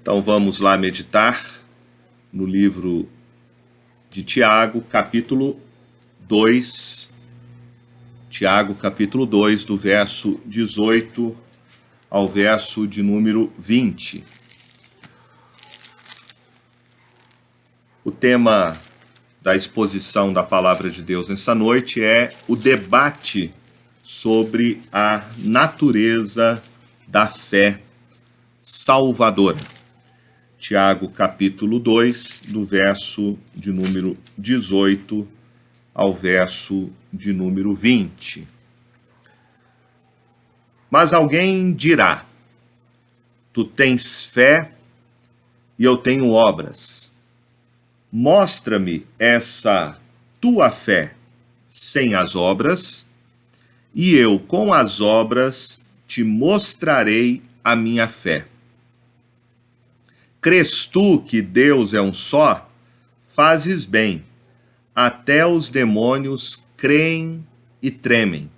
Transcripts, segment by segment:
Então vamos lá meditar no livro de Tiago, capítulo 2. Tiago, capítulo 2, do verso 18 ao verso de número 20. O tema da exposição da palavra de Deus nessa noite é o debate sobre a natureza da fé salvadora. Tiago, capítulo 2, do verso de número 18 ao verso de número 20. Mas alguém dirá: tu tens fé e eu tenho obras. Mostra-me essa tua fé sem as obras, e eu com as obras te mostrarei a minha fé. Crês tu que Deus é um só? Fazes bem. Até os demônios creem e tremem.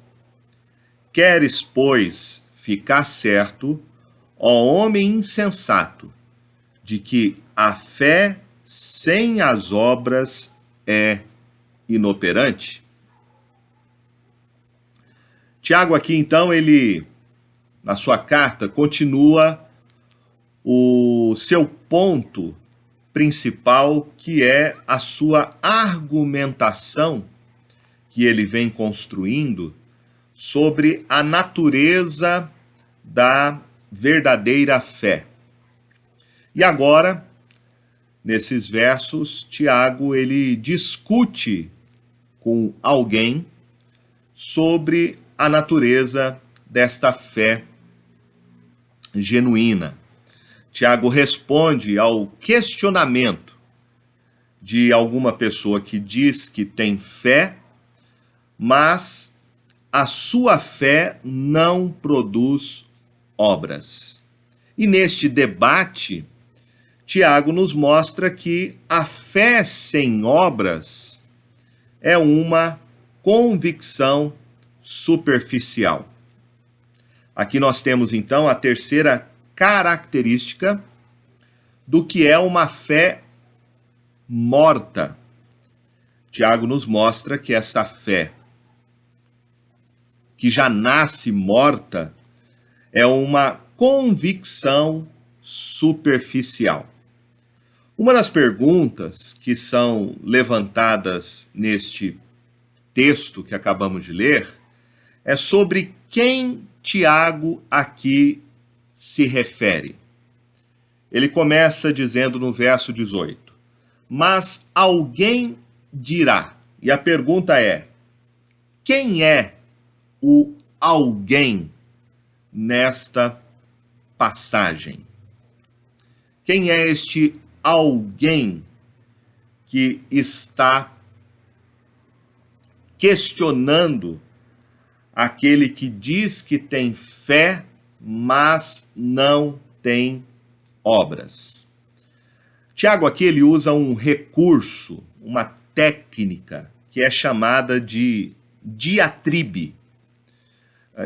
Queres, pois, ficar certo, ó homem insensato, de que a fé sem as obras é inoperante? Tiago aqui, então, ele, na sua carta, continua o seu ponto principal, que é a sua argumentação que ele vem construindo sobre a natureza da verdadeira fé. E agora, nesses versos, Tiago ele discute com alguém sobre a natureza desta fé genuína. Tiago responde ao questionamento de alguma pessoa que diz que tem fé, mas a sua fé não produz obras. E neste debate, Tiago nos mostra que a fé sem obras é uma convicção superficial. Aqui nós temos então a terceira característica do que é uma fé morta. Tiago nos mostra que essa fé que já nasce morta é uma convicção superficial. Uma das perguntas que são levantadas neste texto que acabamos de ler é sobre quem Tiago aqui se refere. Ele começa dizendo no verso 18: mas alguém dirá. E a pergunta é: quem é o alguém nesta passagem? Quem é este alguém que está questionando aquele que diz que tem fé, mas não tem obras? Tiago aqui ele usa um recurso, uma técnica que é chamada de diatribe.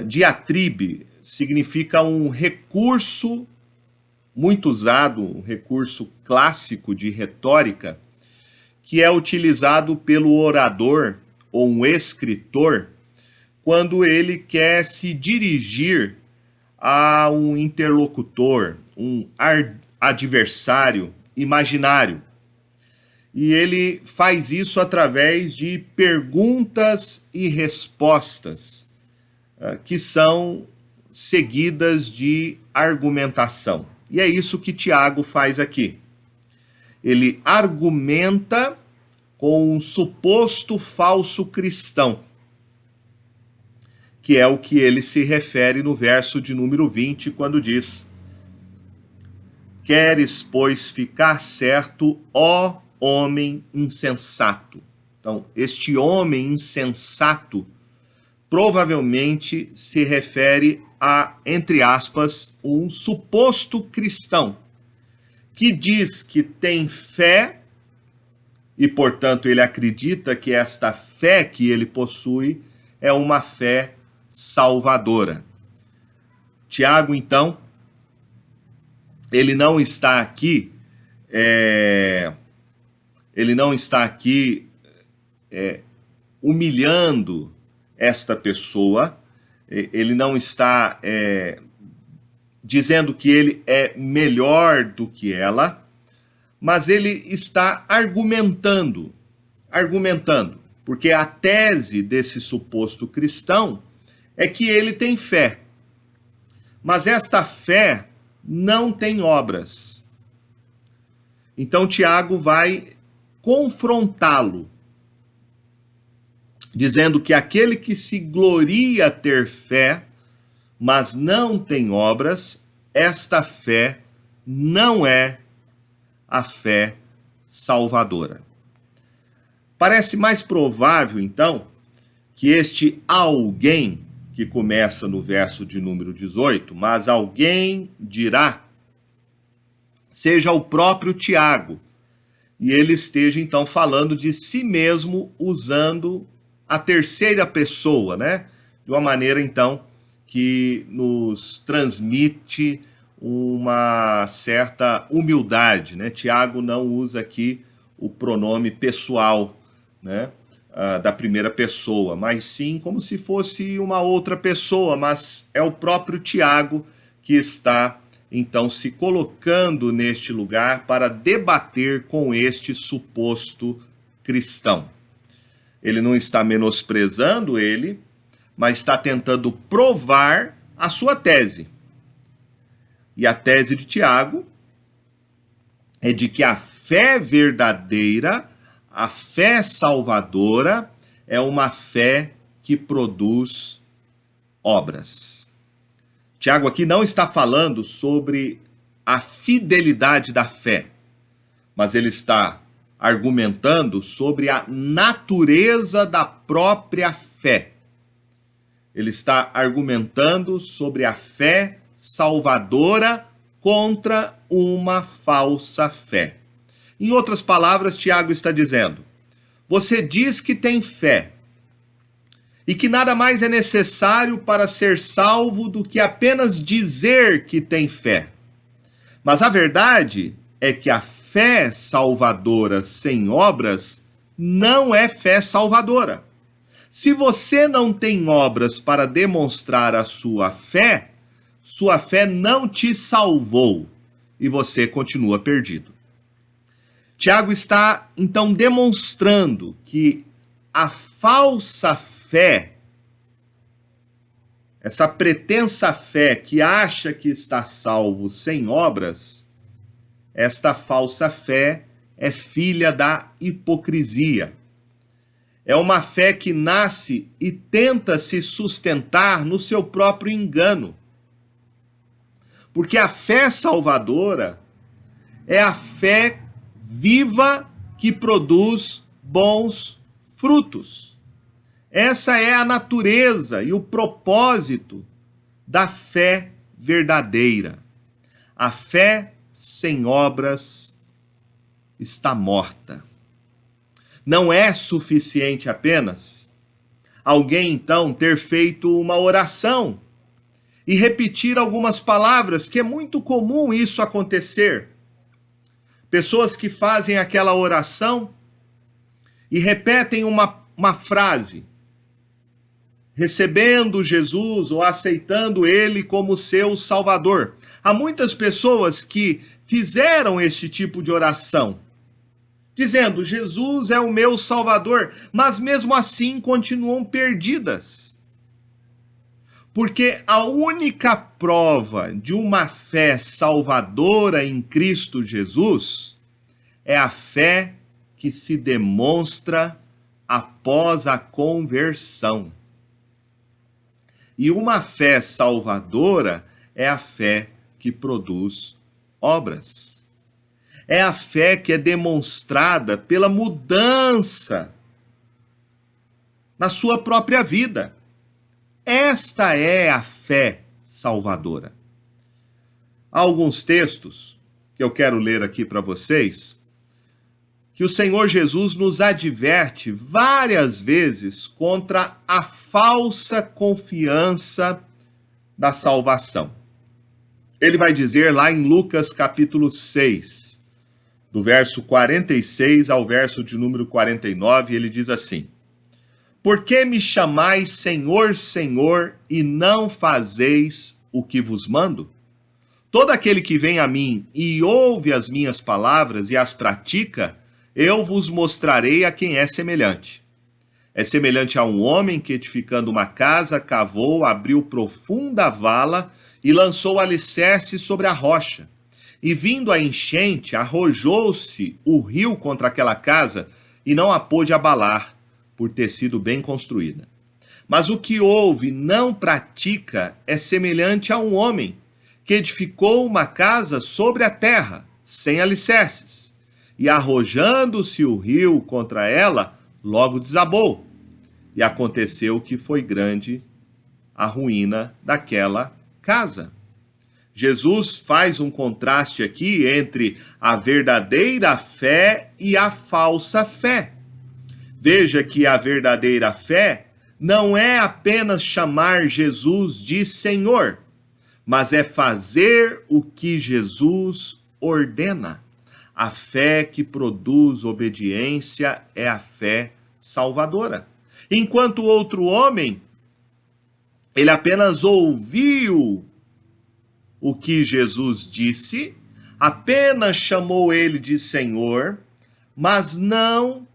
Diatribe significa um recurso muito usado, um recurso clássico de retórica, que é utilizado pelo orador ou um escritor quando ele quer se dirigir a um interlocutor, um adversário imaginário. E ele faz isso através de perguntas e respostas, que são seguidas de argumentação. E é isso que Tiago faz aqui. Ele argumenta com um suposto falso cristão, que é o que ele se refere no verso de número 20, quando diz: queres, pois, ficar certo, ó homem insensato. Então, este homem insensato provavelmente se refere a, entre aspas, um suposto cristão, que diz que tem fé e, portanto, ele acredita que esta fé que ele possui é uma fé salvadora. Tiago, então, ele não está aqui, ele não está aqui humilhando esta pessoa, ele não está dizendo que ele é melhor do que ela, mas ele está argumentando, porque a tese desse suposto cristão é que ele tem fé, mas esta fé não tem obras. Então Tiago vai confrontá-lo, dizendo que aquele que se gloria ter fé, mas não tem obras, esta fé não é a fé salvadora. Parece mais provável, então, que este alguém, que começa no verso de número 18, mas alguém dirá, seja o próprio Tiago, e ele esteja, então, falando de si mesmo, usando a terceira pessoa, né? De uma maneira, então, que nos transmite uma certa humildade, né? Tiago não usa aqui o pronome pessoal, né? Da primeira pessoa, mas sim como se fosse uma outra pessoa, mas é o próprio Tiago que está, então, se colocando neste lugar para debater com este suposto cristão. Ele não está menosprezando ele, mas está tentando provar a sua tese. E a tese de Tiago é de que a fé verdadeira, a fé salvadora, é uma fé que produz obras. Tiago aqui não está falando sobre a fidelidade da fé, mas ele está argumentando sobre a natureza da própria fé. Ele está argumentando sobre a fé salvadora contra uma falsa fé. Em outras palavras, Tiago está dizendo: você diz que tem fé e que nada mais é necessário para ser salvo do que apenas dizer que tem fé. Mas a verdade é que a fé salvadora sem obras não é fé salvadora. Se você não tem obras para demonstrar a sua fé não te salvou e você continua perdido. Tiago está, então, demonstrando que a falsa fé, essa pretensa fé que acha que está salvo sem obras, esta falsa fé é filha da hipocrisia. É uma fé que nasce e tenta se sustentar no seu próprio engano. Porque a fé salvadora é a fé viva que produz bons frutos. Essa é a natureza e o propósito da fé verdadeira. A fé sem obras está morta. Não é suficiente apenas alguém, então, ter feito uma oração e repetir algumas palavras, que é muito comum isso acontecer. Pessoas que fazem aquela oração e repetem uma frase, recebendo Jesus ou aceitando ele como seu Salvador. Há muitas pessoas que fizeram este tipo de oração, dizendo: Jesus é o meu Salvador, mas mesmo assim continuam perdidas. Porque a única prova de uma fé salvadora em Cristo Jesus é a fé que se demonstra após a conversão. E uma fé salvadora é a fé que produz obras. É a fé que é demonstrada pela mudança na sua própria vida. Esta é a fé salvadora. Há alguns textos que eu quero ler aqui para vocês, que o Senhor Jesus nos adverte várias vezes contra a falsa confiança da salvação. Ele vai dizer lá em Lucas capítulo 6, do verso 46 ao verso de número 49, ele diz assim: Por que me chamais Senhor, Senhor, e não fazeis o que vos mando? Todo aquele que vem a mim e ouve as minhas palavras e as pratica, eu vos mostrarei a quem é semelhante. É semelhante a um homem que, edificando uma casa, cavou, abriu profunda vala e lançou alicerce sobre a rocha. E vindo a enchente, arrojou-se o rio contra aquela casa e não a pôde abalar, por ter sido bem construída. Mas o que ouve e não pratica é semelhante a um homem que edificou uma casa sobre a terra, sem alicerces. E arrojando-se o rio contra ela, logo desabou. E aconteceu que foi grande a ruína daquela casa. Jesus faz um contraste aqui entre a verdadeira fé e a falsa fé. Veja que a verdadeira fé não é apenas chamar Jesus de Senhor, mas é fazer o que Jesus ordena. A fé que produz obediência é a fé salvadora. Enquanto o outro homem, ele apenas ouviu o que Jesus disse, apenas chamou ele de Senhor, mas não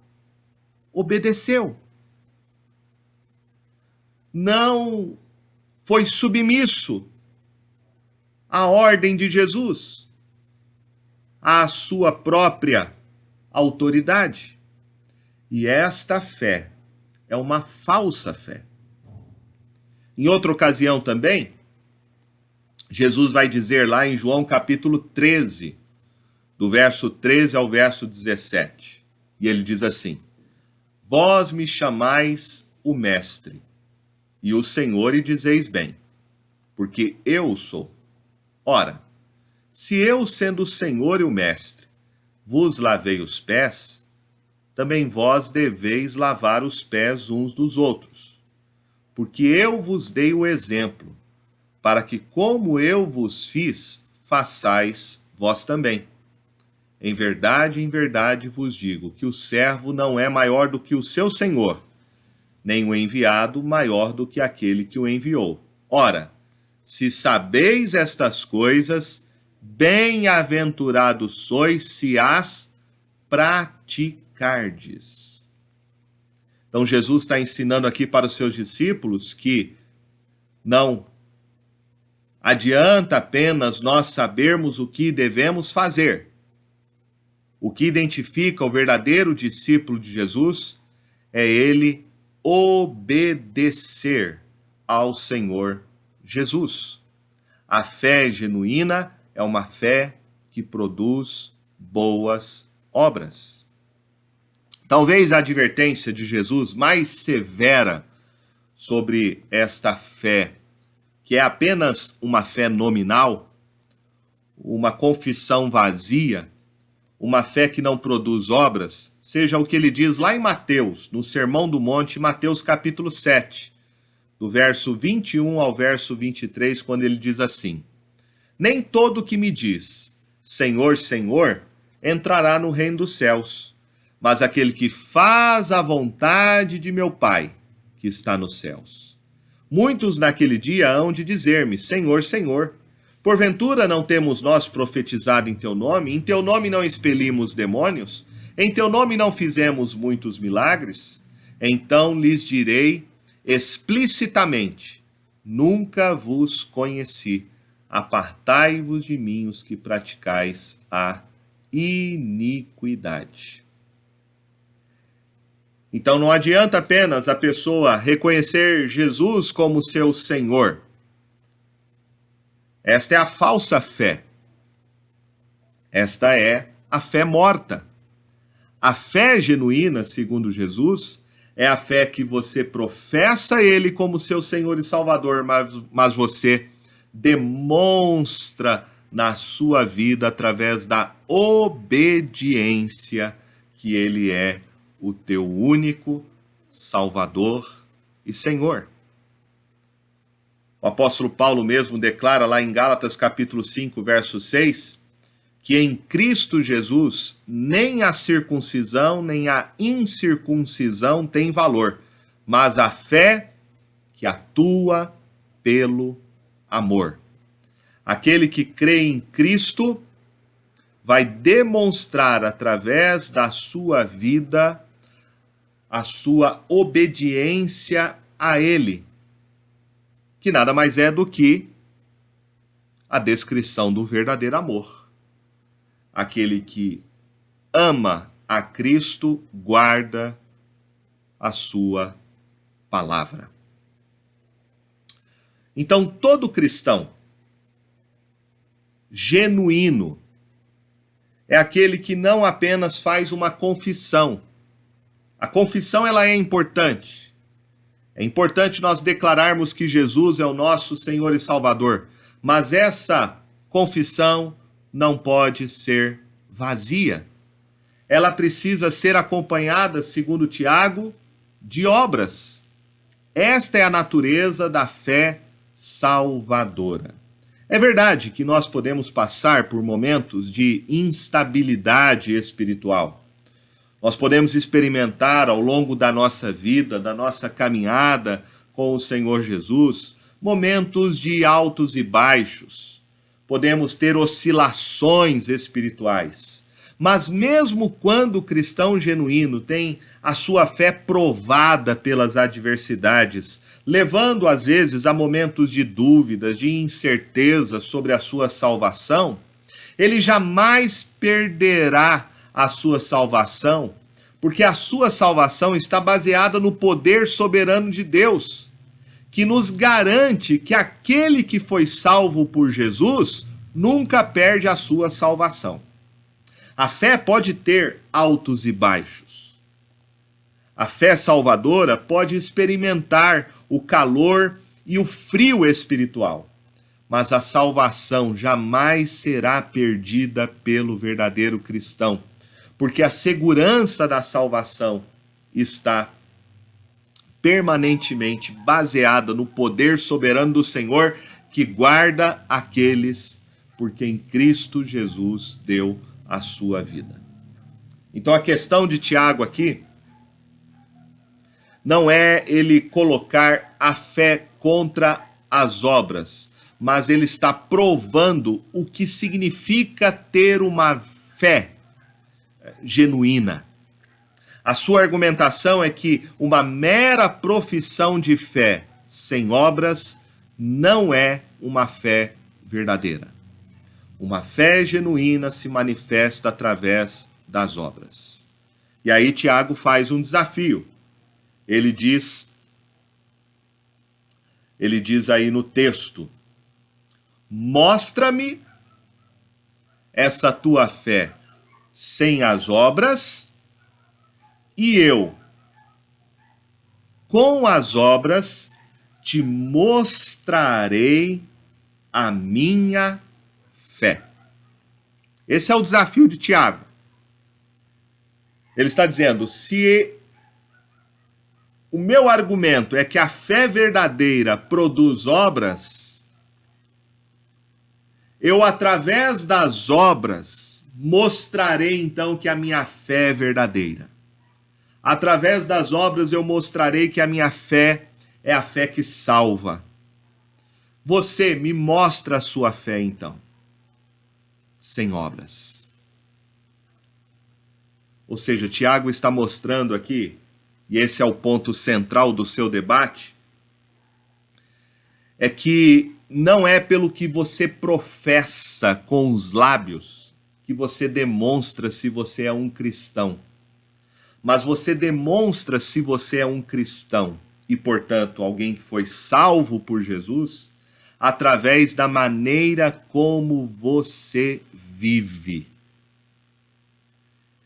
obedeceu. Não foi submisso à ordem de Jesus, à sua própria autoridade. E esta fé é uma falsa fé. Em outra ocasião também, Jesus vai dizer lá em João capítulo 13, do verso 13 ao verso 17. E ele diz assim: Vós me chamais o Mestre e o Senhor, e dizeis bem, porque eu sou. Ora, se eu, sendo o Senhor e o Mestre, vos lavei os pés, também vós deveis lavar os pés uns dos outros. Porque eu vos dei o exemplo, para que, como eu vos fiz, façais vós também. Em verdade vos digo que o servo não é maior do que o seu senhor, nem o enviado maior do que aquele que o enviou. Ora, se sabeis estas coisas, bem-aventurados sois se as praticardes. Então Jesus está ensinando aqui para os seus discípulos que não adianta apenas nós sabermos o que devemos fazer. O que identifica o verdadeiro discípulo de Jesus é ele obedecer ao Senhor Jesus. A fé genuína é uma fé que produz boas obras. Talvez a advertência de Jesus mais severa sobre esta fé, que é apenas uma fé nominal, uma confissão vazia, uma fé que não produz obras, seja o que ele diz lá em Mateus, no Sermão do Monte, Mateus capítulo 7, do verso 21 ao verso 23, quando ele diz assim: Nem todo que me diz, Senhor, Senhor, entrará no reino dos céus, mas aquele que faz a vontade de meu Pai, que está nos céus. Muitos naquele dia hão de dizer-me, Senhor, Senhor, porventura não temos nós profetizado em teu nome? Em teu nome não expelimos demônios? Em teu nome não fizemos muitos milagres? Então lhes direi explicitamente, nunca vos conheci. Apartai-vos de mim os que praticais a iniquidade. Então não adianta apenas a pessoa reconhecer Jesus como seu Senhor. Esta é a falsa fé. Esta é a fé morta. A fé genuína, segundo Jesus, é a fé que você professa Ele como seu Senhor e Salvador, mas você demonstra na sua vida através da obediência que Ele é o teu único Salvador e Senhor. O apóstolo Paulo mesmo declara lá em Gálatas capítulo 5, verso 6, que em Cristo Jesus nem a circuncisão nem a incircuncisão tem valor, mas a fé que atua pelo amor. Aquele que crê em Cristo vai demonstrar através da sua vida a sua obediência a Ele, que nada mais é do que a descrição do verdadeiro amor. Aquele que ama a Cristo guarda a sua palavra. Então, todo cristão genuíno é aquele que não apenas faz uma confissão. A confissão ela é importante. É importante nós declararmos que Jesus é o nosso Senhor e Salvador, mas essa confissão não pode ser vazia. Ela precisa ser acompanhada, segundo Tiago, de obras. Esta é a natureza da fé salvadora. É verdade que nós podemos passar por momentos de instabilidade espiritual. Nós podemos experimentar ao longo da nossa vida, da nossa caminhada com o Senhor Jesus, momentos de altos e baixos. Podemos ter oscilações espirituais. Mas mesmo quando o cristão genuíno tem a sua fé provada pelas adversidades, levando às vezes a momentos de dúvidas, de incerteza sobre a sua salvação, ele jamais perderá a sua salvação, porque a sua salvação está baseada no poder soberano de Deus, que nos garante que aquele que foi salvo por Jesus nunca perde a sua salvação. A fé pode ter altos e baixos. A fé salvadora pode experimentar o calor e o frio espiritual, mas a salvação jamais será perdida pelo verdadeiro cristão, porque a segurança da salvação está permanentemente baseada no poder soberano do Senhor, que guarda aqueles por quem Cristo Jesus deu a sua vida. Então a questão de Tiago aqui não é ele colocar a fé contra as obras, mas ele está provando o que significa ter uma fé genuína. A sua argumentação é que uma mera profissão de fé sem obras não é uma fé verdadeira. Uma fé genuína se manifesta através das obras. E aí Tiago faz um desafio. Ele diz aí no texto: mostra-me essa tua fé sem as obras, e eu, com as obras, te mostrarei a minha fé. Esse é o desafio de Tiago. Ele está dizendo: se o meu argumento é que a fé verdadeira produz obras, eu, através das obras, mostrarei então que a minha fé é verdadeira. Através das obras eu mostrarei que a minha fé é a fé que salva. Você me mostra a sua fé então, sem obras. Ou seja, Tiago está mostrando aqui, e esse é o ponto central do seu debate, é que não é pelo que você professa com os lábios que você demonstra se você é um cristão. Mas você demonstra se você é um cristão e, portanto, alguém que foi salvo por Jesus, através da maneira como você vive.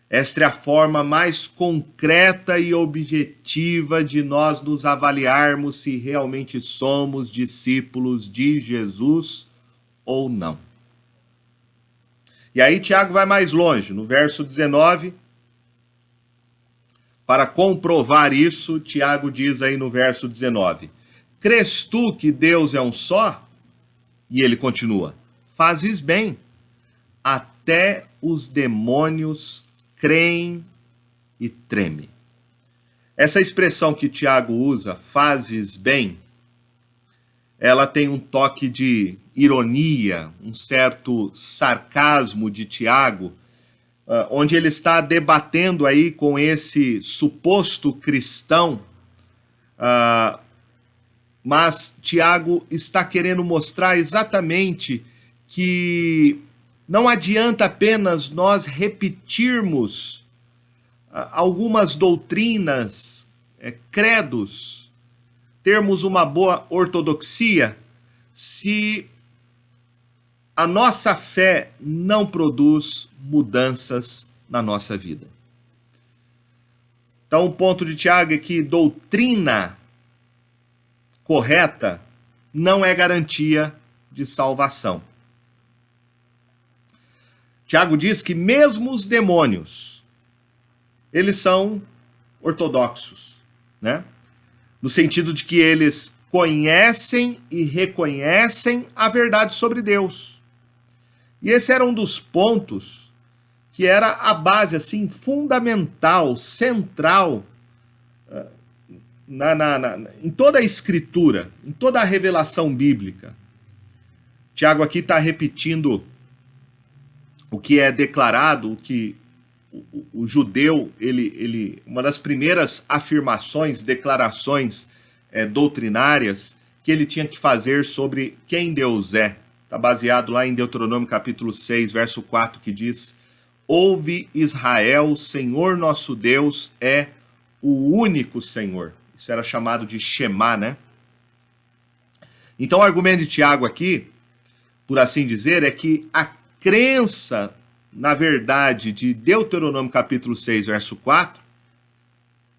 Esta é a forma mais concreta e objetiva de nós nos avaliarmos se realmente somos discípulos de Jesus ou não. E aí Tiago vai mais longe, no verso 19, para comprovar isso, Tiago diz aí no verso 19: crês tu que Deus é um só? E ele continua, fazes bem, até os demônios creem e tremem. Essa expressão que Tiago usa, fazes bem, ela tem um toque de ironia, um certo sarcasmo de Tiago, onde ele está debatendo aí com esse suposto cristão, mas Tiago está querendo mostrar exatamente que não adianta apenas nós repetirmos algumas doutrinas, credos, termos uma boa ortodoxia, se a nossa fé não produz mudanças na nossa vida. Então, o ponto de Tiago é que doutrina correta não é garantia de salvação. Tiago diz que mesmo os demônios, eles são ortodoxos, né? No sentido de que eles conhecem e reconhecem a verdade sobre Deus. E esse era um dos pontos que era a base assim fundamental, central em toda a escritura, em toda a revelação bíblica. Tiago aqui está repetindo o que é declarado, o que o judeu, uma das primeiras afirmações, declarações doutrinárias que ele tinha que fazer sobre quem Deus é. Está baseado lá em Deuteronômio capítulo 6, verso 4, que diz: ouve Israel, o Senhor nosso Deus é o único Senhor. Isso era chamado de Shema, né? Então o argumento de Tiago aqui, por assim dizer, é que a crença na verdade de Deuteronômio capítulo 6, verso 4,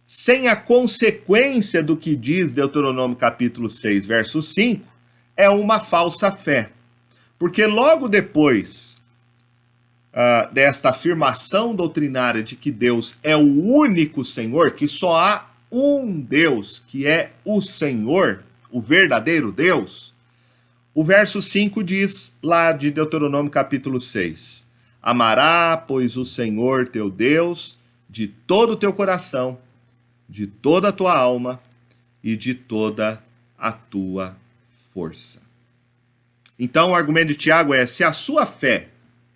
sem a consequência do que diz Deuteronômio capítulo 6, verso 5, é uma falsa fé. Porque logo depois desta afirmação doutrinária de que Deus é o único Senhor, que só há um Deus, que é o Senhor, o verdadeiro Deus, o verso 5 diz lá de Deuteronômio capítulo 6, amará, pois, o Senhor teu Deus de todo o teu coração, de toda a tua alma e de toda a tua força. Então o argumento de Tiago é, se a sua fé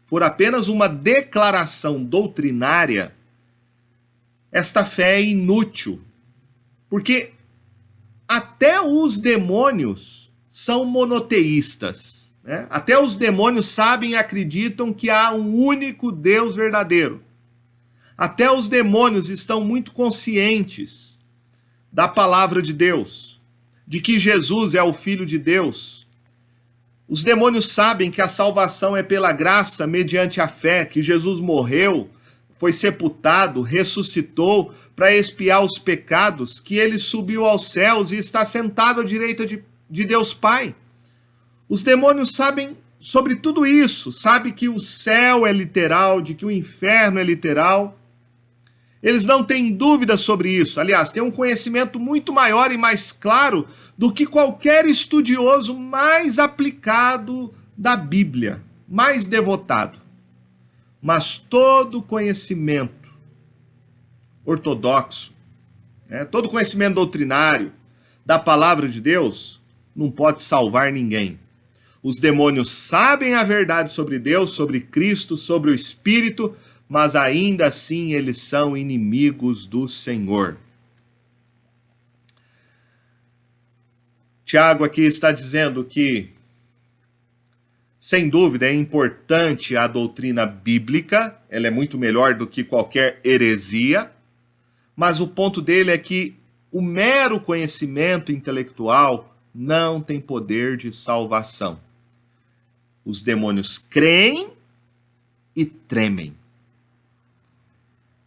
for apenas uma declaração doutrinária, esta fé é inútil, porque até os demônios são monoteístas, né? Até os demônios sabem e acreditam que há um único Deus verdadeiro. Até os demônios estão muito conscientes da palavra de Deus, de que Jesus é o Filho de Deus. Os demônios sabem que a salvação é pela graça, mediante a fé, que Jesus morreu, foi sepultado, ressuscitou para expiar os pecados, que ele subiu aos céus e está sentado à direita de Deus Pai. Os demônios sabem sobre tudo isso, sabem que o céu é literal, de que o inferno é literal. Eles não têm dúvida sobre isso. Aliás, têm um conhecimento muito maior e mais claro do que qualquer estudioso mais aplicado da Bíblia, mais devotado. Mas todo conhecimento ortodoxo, todo conhecimento doutrinário da palavra de Deus não pode salvar ninguém. Os demônios sabem a verdade sobre Deus, sobre Cristo, sobre o Espírito, mas ainda assim eles são inimigos do Senhor. Tiago aqui está dizendo que, sem dúvida, é importante a doutrina bíblica, ela é muito melhor do que qualquer heresia, mas o ponto dele é que o mero conhecimento intelectual não tem poder de salvação. Os demônios creem e tremem.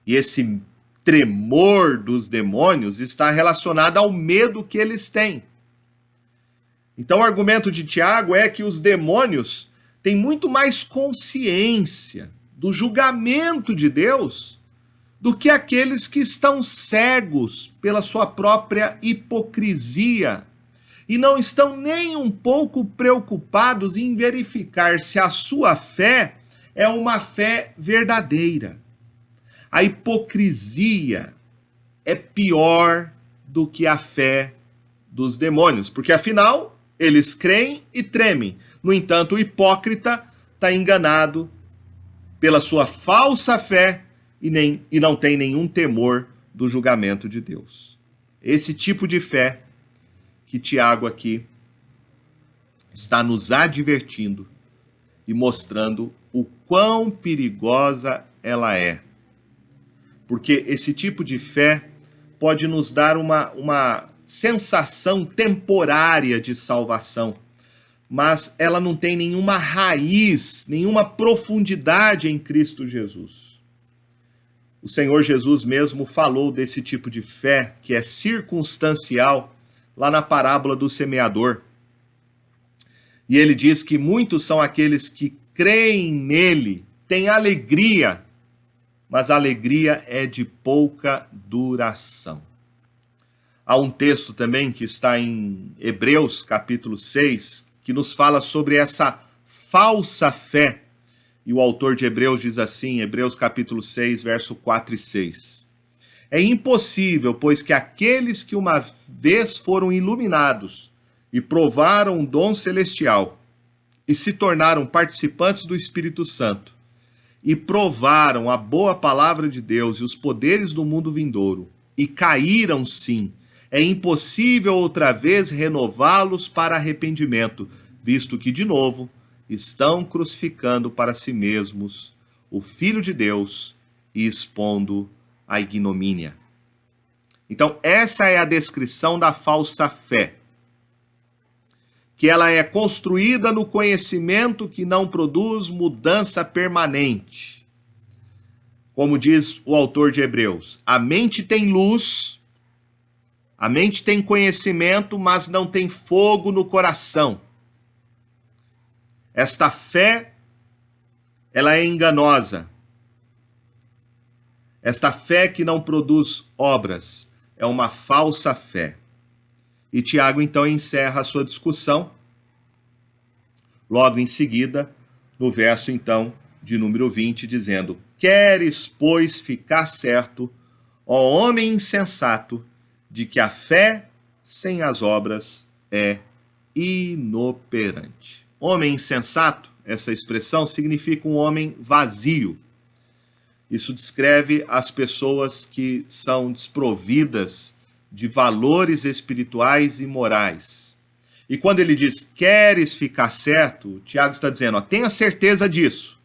E esse tremor dos demônios está relacionado ao medo que eles têm. Então o argumento de Tiago é que os demônios têm muito mais consciência do julgamento de Deus do que aqueles que estão cegos pela sua própria hipocrisia e não estão nem um pouco preocupados em verificar se a sua fé é uma fé verdadeira. A hipocrisia é pior do que a fé dos demônios, porque afinal eles creem e tremem. No entanto, o hipócrita está enganado pela sua falsa fé e não tem nenhum temor do julgamento de Deus. Esse tipo de fé que Tiago aqui está nos advertindo e mostrando o quão perigosa ela é. Porque esse tipo de fé pode nos dar uma sensação temporária de salvação, mas ela não tem nenhuma raiz, nenhuma profundidade em Cristo Jesus. O Senhor Jesus mesmo falou desse tipo de fé, que é circunstancial, lá na parábola do semeador. E ele diz que muitos são aqueles que creem nele, têm alegria, mas a alegria é de pouca duração. Há um texto também que está em Hebreus, capítulo 6, que nos fala sobre essa falsa fé. E o autor de Hebreus diz assim, Hebreus capítulo 6, verso 4 e 6. É impossível, pois que aqueles que uma vez foram iluminados e provaram o dom celestial e se tornaram participantes do Espírito Santo e provaram a boa palavra de Deus e os poderes do mundo vindouro e caíram sim, é impossível outra vez renová-los para arrependimento, visto que, de novo, estão crucificando para si mesmos o Filho de Deus e expondo a ignomínia. Então, essa é a descrição da falsa fé. Que ela é construída no conhecimento que não produz mudança permanente. Como diz o autor de Hebreus, a mente tem luz, a mente tem conhecimento, mas não tem fogo no coração. Esta fé, ela é enganosa. Esta fé que não produz obras é uma falsa fé. E Tiago então encerra a sua discussão, logo em seguida, no verso então de número 20, dizendo: queres, pois, ficar certo, ó homem insensato, de que a fé sem as obras é inoperante. Homem insensato, essa expressão significa um homem vazio. Isso descreve as pessoas que são desprovidas de valores espirituais e morais. E quando ele diz, queres ficar certo, Tiago está dizendo, tenha certeza disso.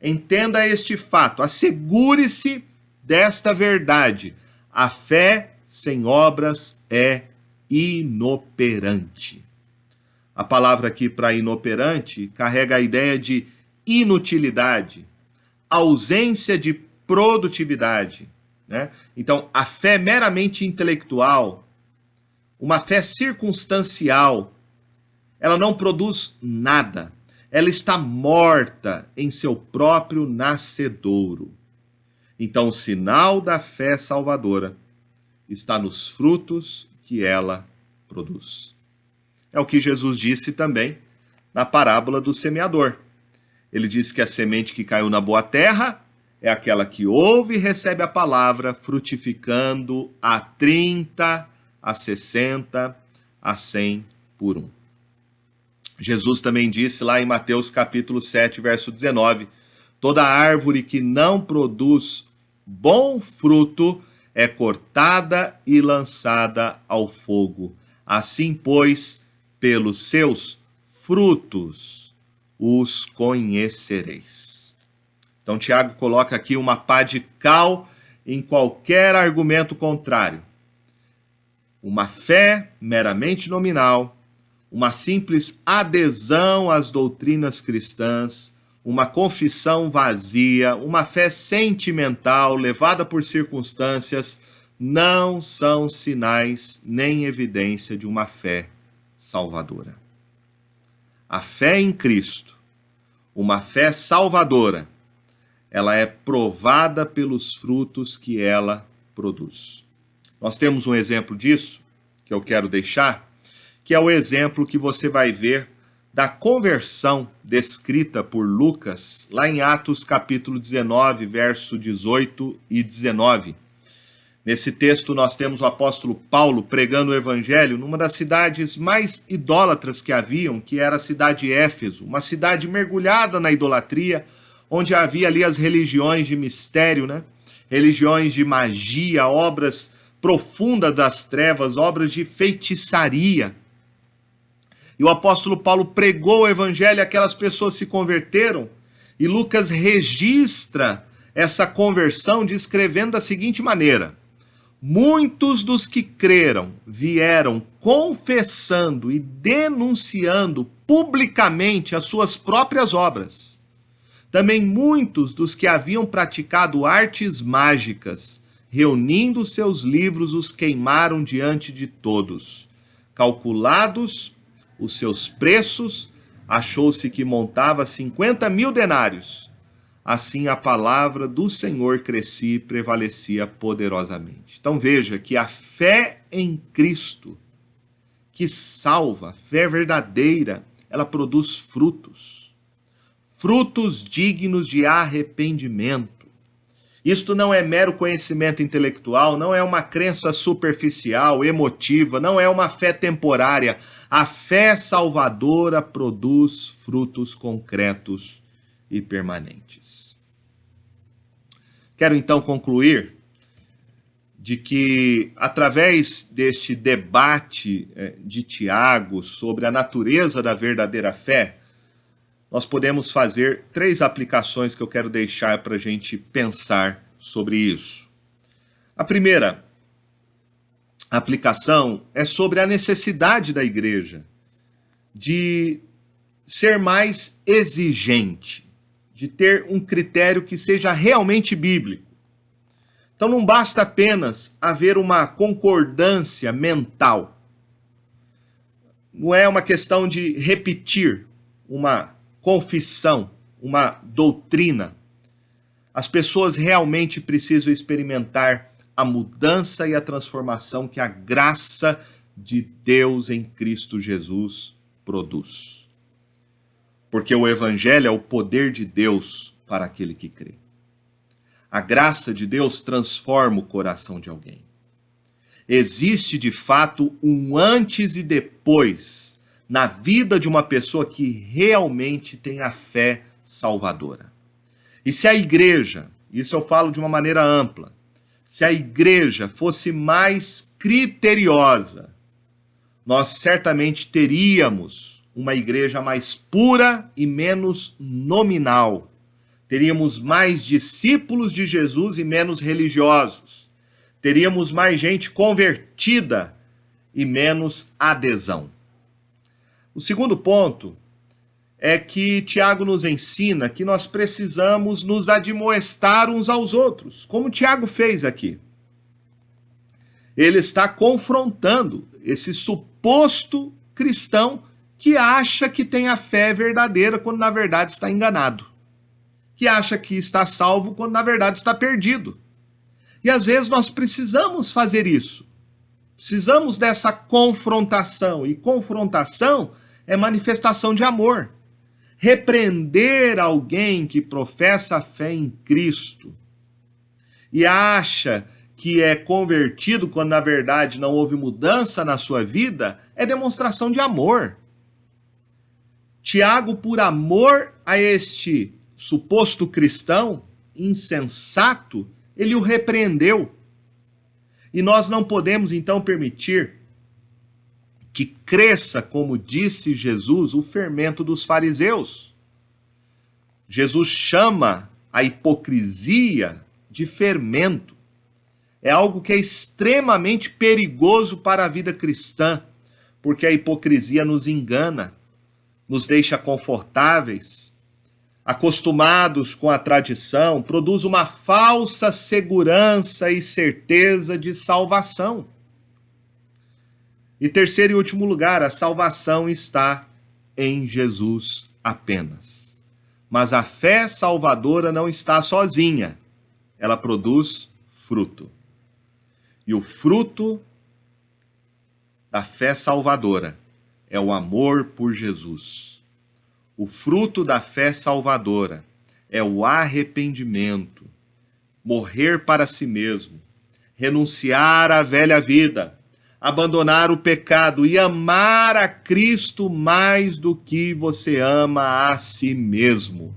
Entenda este fato, assegure-se desta verdade. A fé sem obras é inoperante. A palavra aqui para inoperante carrega a ideia de inutilidade, ausência de produtividade. Né? Então, a fé meramente intelectual, uma fé circunstancial, ela não produz nada. Ela está morta em seu próprio nascedouro. Então, o sinal da fé salvadora está nos frutos que ela produz. É o que Jesus disse também na parábola do semeador. Ele disse que a semente que caiu na boa terra é aquela que ouve e recebe a palavra, frutificando a 30, a 60, a 100 por 1. Jesus também disse lá em Mateus capítulo 7, verso 19, toda árvore que não produz bom fruto é cortada e lançada ao fogo. Assim, pois, pelos seus frutos os conhecereis. Então, Tiago coloca aqui uma pá de cal em qualquer argumento contrário. Uma fé meramente nominal, uma simples adesão às doutrinas cristãs, uma confissão vazia, uma fé sentimental levada por circunstâncias, não são sinais nem evidência de uma fé salvadora. A fé em Cristo, uma fé salvadora, ela é provada pelos frutos que ela produz. Nós temos um exemplo disso, que eu quero deixar, que é o exemplo que você vai ver da conversão descrita por Lucas, lá em Atos capítulo 19, verso 18 e 19. Nesse texto nós temos o apóstolo Paulo pregando o evangelho numa das cidades mais idólatras que haviam, que era a cidade de Éfeso, uma cidade mergulhada na idolatria, onde havia ali as religiões de mistério, né? Religiões de magia, obras profundas das trevas, obras de feitiçaria. E o apóstolo Paulo pregou o evangelho, aquelas pessoas se converteram, e Lucas registra essa conversão descrevendo da seguinte maneira: muitos dos que creram vieram confessando e denunciando publicamente as suas próprias obras. Também muitos dos que haviam praticado artes mágicas, reunindo seus livros, os queimaram diante de todos. Calculados os seus preços, achou-se que montava 50.000 denários. Assim a palavra do Senhor crescia e prevalecia poderosamente. Então veja que a fé em Cristo, que salva, a fé verdadeira, ela produz frutos. Frutos dignos de arrependimento. Isto não é mero conhecimento intelectual, não é uma crença superficial, emotiva, não é uma fé temporária. A fé salvadora produz frutos concretos e permanentes. Quero então concluir de que, através deste debate de Tiago sobre a natureza da verdadeira fé, nós podemos fazer 3 aplicações que eu quero deixar para a gente pensar sobre isso. A primeira aplicação é sobre a necessidade da igreja de ser mais exigente, de ter um critério que seja realmente bíblico. Então não basta apenas haver uma concordância mental. Não é uma questão de repetir uma confissão, uma doutrina. As pessoas realmente precisam experimentar a mudança e a transformação que a graça de Deus em Cristo Jesus produz. Porque o evangelho é o poder de Deus para aquele que crê. A graça de Deus transforma o coração de alguém. Existe de fato um antes e depois na vida de uma pessoa que realmente tem a fé salvadora. E se a igreja, isso eu falo de uma maneira ampla, se a igreja fosse mais criteriosa, nós certamente teríamos uma igreja mais pura e menos nominal. Teríamos mais discípulos de Jesus e menos religiosos. Teríamos mais gente convertida e menos adesão. O segundo ponto é que Tiago nos ensina que nós precisamos nos admoestar uns aos outros, como Tiago fez aqui. Ele está confrontando esse suposto cristão que acha que tem a fé verdadeira quando na verdade está enganado. Que acha que está salvo quando na verdade está perdido. E às vezes nós precisamos fazer isso. Precisamos dessa confrontação. E confrontação é manifestação de amor. Repreender alguém que professa a fé em Cristo e acha que é convertido quando na verdade não houve mudança na sua vida é demonstração de amor. Tiago, por amor a este suposto cristão insensato, ele o repreendeu. E nós não podemos então permitir que cresça, como disse Jesus, o fermento dos fariseus. Jesus chama a hipocrisia de fermento. É algo que é extremamente perigoso para a vida cristã, porque a hipocrisia nos engana, nos deixa confortáveis, acostumados com a tradição, produz uma falsa segurança e certeza de salvação. E terceiro e último lugar, a salvação está em Jesus apenas. Mas a fé salvadora não está sozinha, ela produz fruto. E o fruto da fé salvadora é o amor por Jesus. O fruto da fé salvadora é o arrependimento, morrer para si mesmo, renunciar à velha vida, abandonar o pecado e amar a Cristo mais do que você ama a si mesmo.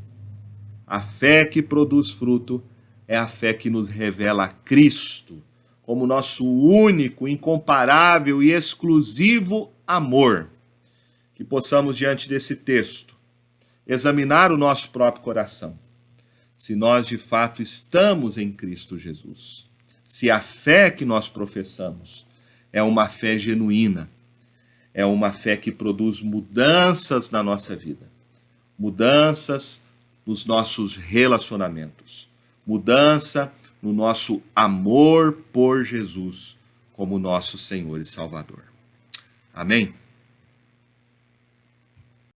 A fé que produz fruto é a fé que nos revela Cristo como nosso único, incomparável e exclusivo amor. Que possamos, diante desse texto, examinar o nosso próprio coração. Se nós, de fato, estamos em Cristo Jesus. Se a fé que nós professamos é uma fé genuína, é uma fé que produz mudanças na nossa vida, mudanças nos nossos relacionamentos, mudança no nosso amor por Jesus como nosso Senhor e Salvador. Amém?